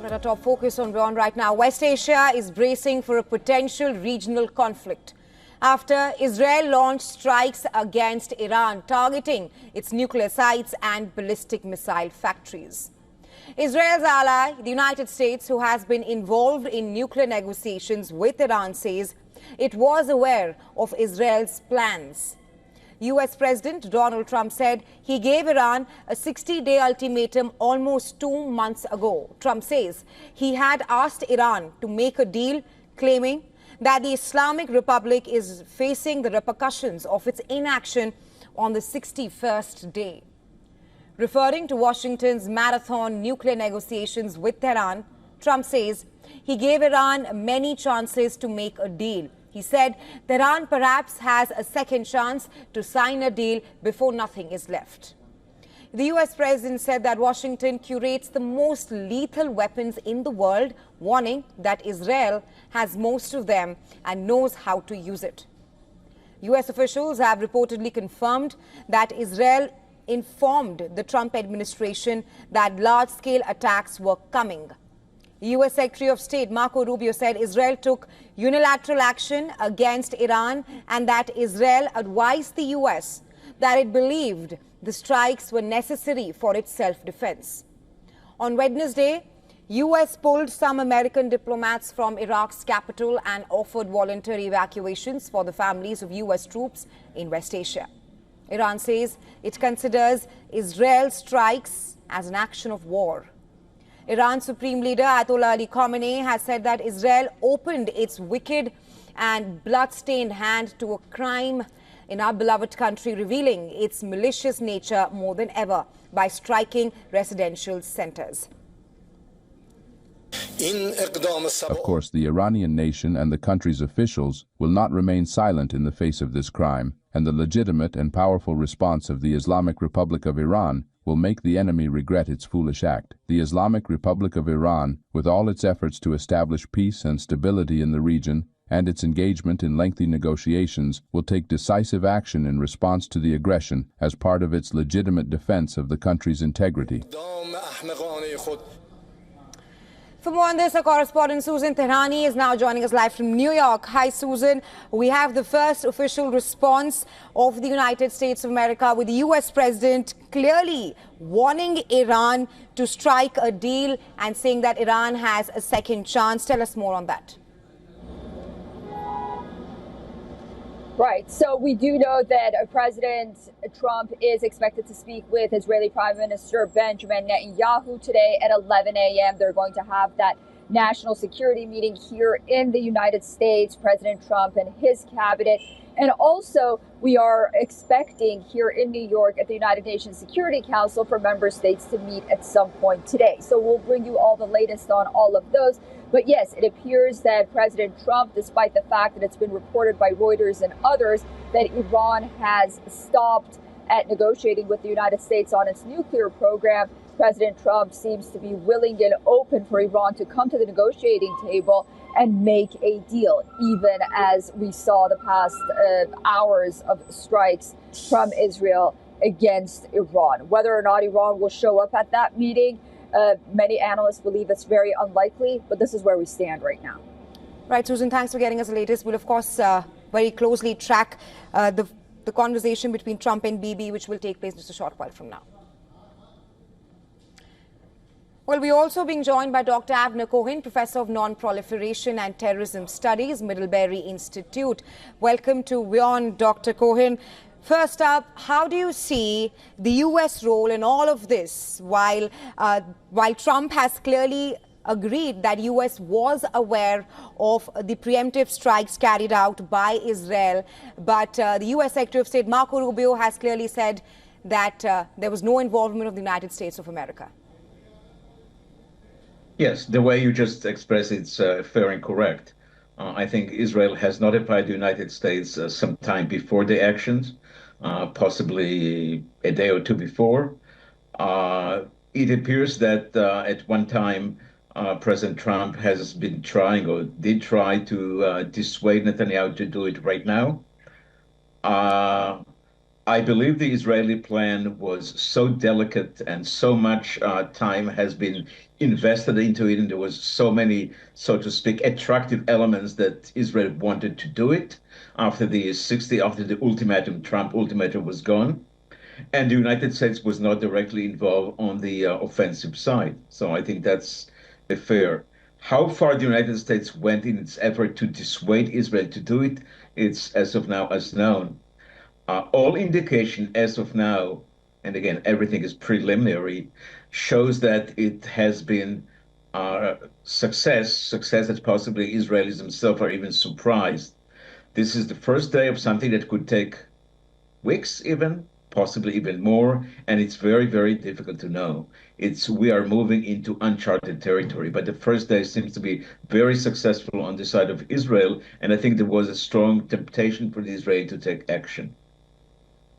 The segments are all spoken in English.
Let our top focus on WION right now. West Asia is bracing for a potential regional conflict after Israel launched strikes against Iran, targeting its nuclear sites and ballistic missile factories. Israel's ally, the United States, who has been involved in nuclear negotiations with Iran, says it was aware of Israel's plans. U.S. President Donald Trump said he gave Iran a 60-day ultimatum almost 2 months ago. Trump says he had asked Iran to make a deal, claiming that the Islamic Republic is facing the repercussions of its inaction on the 61st day. Referring to Washington's marathon nuclear negotiations with Tehran, Trump says he gave Iran many chances to make a deal. He said Tehran perhaps has a second chance to sign a deal before nothing is left. The U.S. president said that Washington curates the most lethal weapons in the world, warning that Israel has most of them and knows how to use it. U.S. officials have reportedly confirmed that Israel informed the Trump administration that large-scale attacks were coming. U.S. Secretary of State Marco Rubio said Israel took unilateral action against Iran and that Israel advised the U.S. that it believed the strikes were necessary for its self-defense. On Wednesday, U.S. pulled some American diplomats from Iraq's capital and offered voluntary evacuations for the families of U.S. troops in West Asia. Iran says it considers Israel's strikes as an action of war. Iran's Supreme Leader Ayatollah Ali Khamenei has said that Israel opened its wicked and blood-stained hand to a crime in our beloved country, revealing its malicious nature more than ever by striking residential centers. Of course, the Iranian nation and the country's officials will not remain silent in the face of this crime, and the legitimate and powerful response of the Islamic Republic of Iran will make the enemy regret its foolish act. The Islamic Republic of Iran, with all its efforts to establish peace and stability in the region, and its engagement in lengthy negotiations, will take decisive action in response to the aggression as part of its legitimate defense of the country's integrity. For more on this, our correspondent Susan Thrani is now joining us live from New York. Hi, Susan. We have the first official response of the United States of America, with the U.S. president clearly warning Iran to strike a deal and saying that Iran has a second chance. Tell us more on that. Right. So we do know that President Trump is expected to speak with Israeli Prime Minister Benjamin Netanyahu today at 11 a.m. They're going to have that national security meeting here in the United States, President Trump and his cabinet. And also, we are expecting here in New York at the United Nations Security Council for member states to meet at some point today. So we'll bring you all the latest on all of those. But yes, it appears that President Trump, despite the fact that it's been reported by Reuters and others that Iran has stopped at negotiating with the United States on its nuclear program, President Trump seems to be willing and open for Iran to come to the negotiating table and make a deal, even as we saw the past hours of strikes from Israel against Iran. Whether or not Iran will show up at that meeting, many analysts believe it's very unlikely, but this is where we stand right now. Right, Susan, thanks for getting us the latest. We'll, of course, very closely track the conversation between Trump and Bibi, which will take place just a short while from now. Well, we're also being joined by Dr. Abna Cohen, Professor of Non-Proliferation and Terrorism Studies, Middlebury Institute. Welcome to WION, Dr. Cohen. First up, how do you see the U.S. role in all of this? While Trump has clearly agreed that U.S. was aware of the preemptive strikes carried out by Israel, but the U.S. Secretary of State Marco Rubio has clearly said that there was no involvement of the United States of America. Yes, the way you just expressed it's fair and correct. I think Israel has notified the United States sometime before the actions, possibly a day or two before. It appears that at one time, President Trump has been trying or did try to dissuade Netanyahu to do it right now. I believe the Israeli plan was so delicate and so much time has been invested into it, and there was so many, so to speak, attractive elements that Israel wanted to do it after after the ultimatum, Trump ultimatum was gone. And the United States was not directly involved on the offensive side. So I think that's fair. How far the United States went in its effort to dissuade Israel to do it, it's as of now unknown. All indication as of now, and again, everything is preliminary, shows that it has been success that possibly Israelis themselves are even surprised. This is the first day of something that could take weeks even, possibly even more, and it's very, very difficult to know. We are moving into uncharted territory, but the first day seems to be very successful on the side of Israel, and I think there was a strong temptation for the Israeli to take action.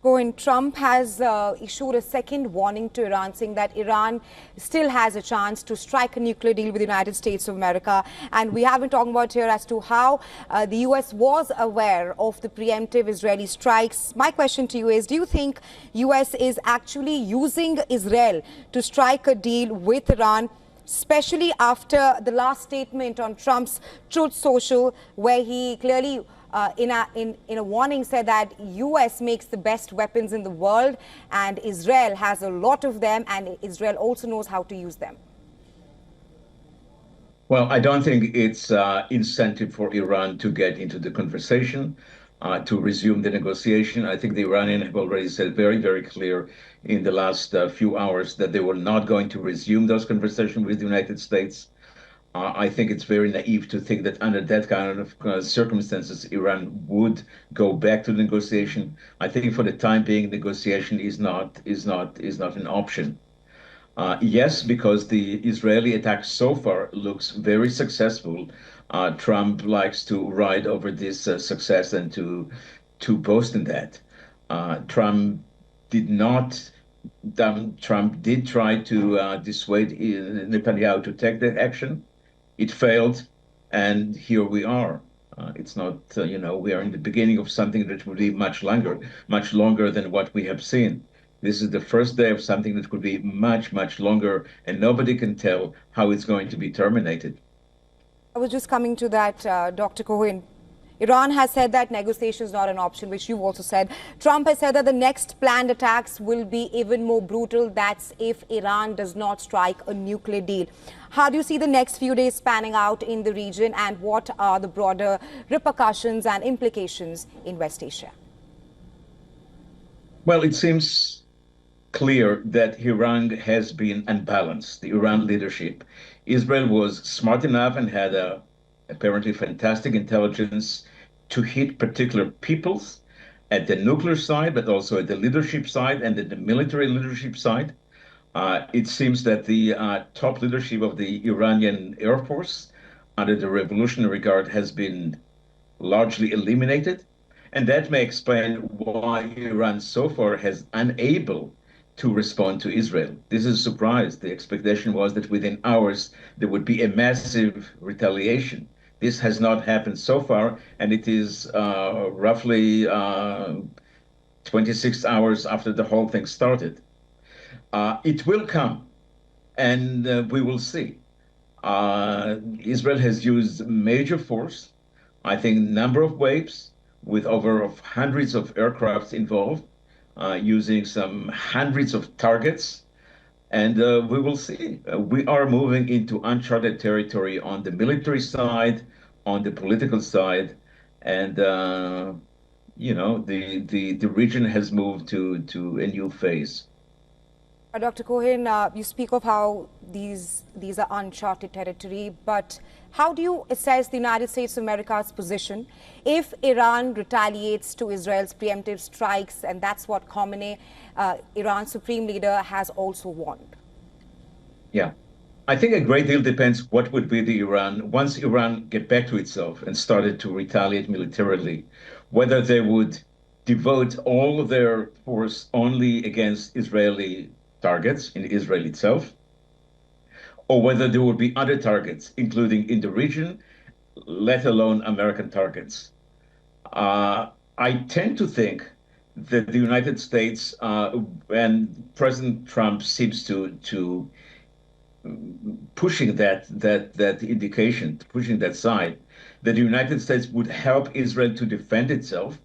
Cohen, Trump has issued a second warning to Iran, saying that Iran still has a chance to strike a nuclear deal with the United States of America. And we have been talking about here as to how the U.S. was aware of the preemptive Israeli strikes. My question to you is, do you think U.S. is actually using Israel to strike a deal with Iran, especially after the last statement on Trump's Truth Social, where he clearly in a warning said that U.S. makes the best weapons in the world and Israel has a lot of them and Israel also knows how to use them? Well, I don't think it's incentive for Iran to get into the conversation, to resume the negotiation. I think the Iranians have already said very, very clear in the last few hours that they were not going to resume those conversations with the United States. I think it's very naive to think that under that kind of circumstances, Iran would go back to the negotiation. I think for the time being, negotiation is not an option. Yes, because the Israeli attack so far looks very successful. Trump likes to ride over this success and to boast in that. Trump did try to dissuade Netanyahu to take that action. It failed, and here we are. It's not, we are in the beginning of something that will be much longer than what we have seen. This is the first day of something that could be much, much longer, and nobody can tell how it's going to be terminated. I was just coming to that, Dr. Cohen. Iran has said that negotiation is not an option, which you've also said. Trump has said that the next planned attacks will be even more brutal. That's if Iran does not strike a nuclear deal. How do you see the next few days panning out in the region, and what are the broader repercussions and implications in West Asia? Well, it seems clear that Iran has been unbalanced, the Iran leadership. Israel was smart enough and had apparently fantastic intelligence to hit particular peoples at the nuclear side, but also at the leadership side and at the military leadership side. It seems that the top leadership of the Iranian Air Force under the Revolutionary Guard has been largely eliminated. And that may explain why Iran so far has unable to respond to Israel. This is a surprise. The expectation was that within hours there would be a massive retaliation. This has not happened so far, and it is roughly 26 hours after the whole thing started. It will come, and we will see. Israel has used major force, I think number of waves, with over hundreds of aircrafts involved, using some hundreds of targets. And we will see. We are moving into uncharted territory on the military side, on the political side, and the region has moved to a new phase. Dr. Cohen, you speak of how these are uncharted territory, but how do you assess the United States of America's position if Iran retaliates to Israel's preemptive strikes? And that's what Khamenei, Iran's supreme leader, has also warned. Yeah, I think a great deal depends what would be the Iran, once Iran get back to itself and started to retaliate militarily, whether they would devote all of their force only against Israeli targets in Israel itself, or whether there would be other targets, including in the region, let alone American targets. I tend to think that the United States and President Trump seems to pushing that indication, pushing that side, that the United States would help Israel to defend itself,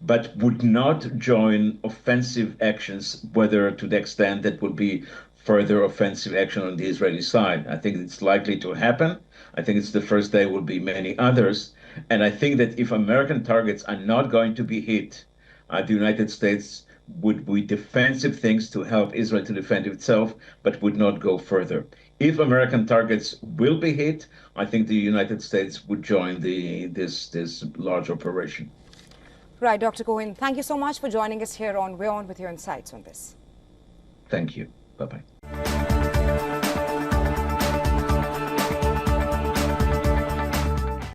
but would not join offensive actions, whether to the extent that would be further offensive action on the Israeli side. I think it's likely to happen. I think it's the first day will be many others. And I think that if American targets are not going to be hit, the United States would do defensive things to help Israel to defend itself, but would not go further. If American targets will be hit, I think the United States would join this large operation. Right, Dr. Cohen, thank you so much for joining us here on WION with your insights on this. Thank you. Bye-bye.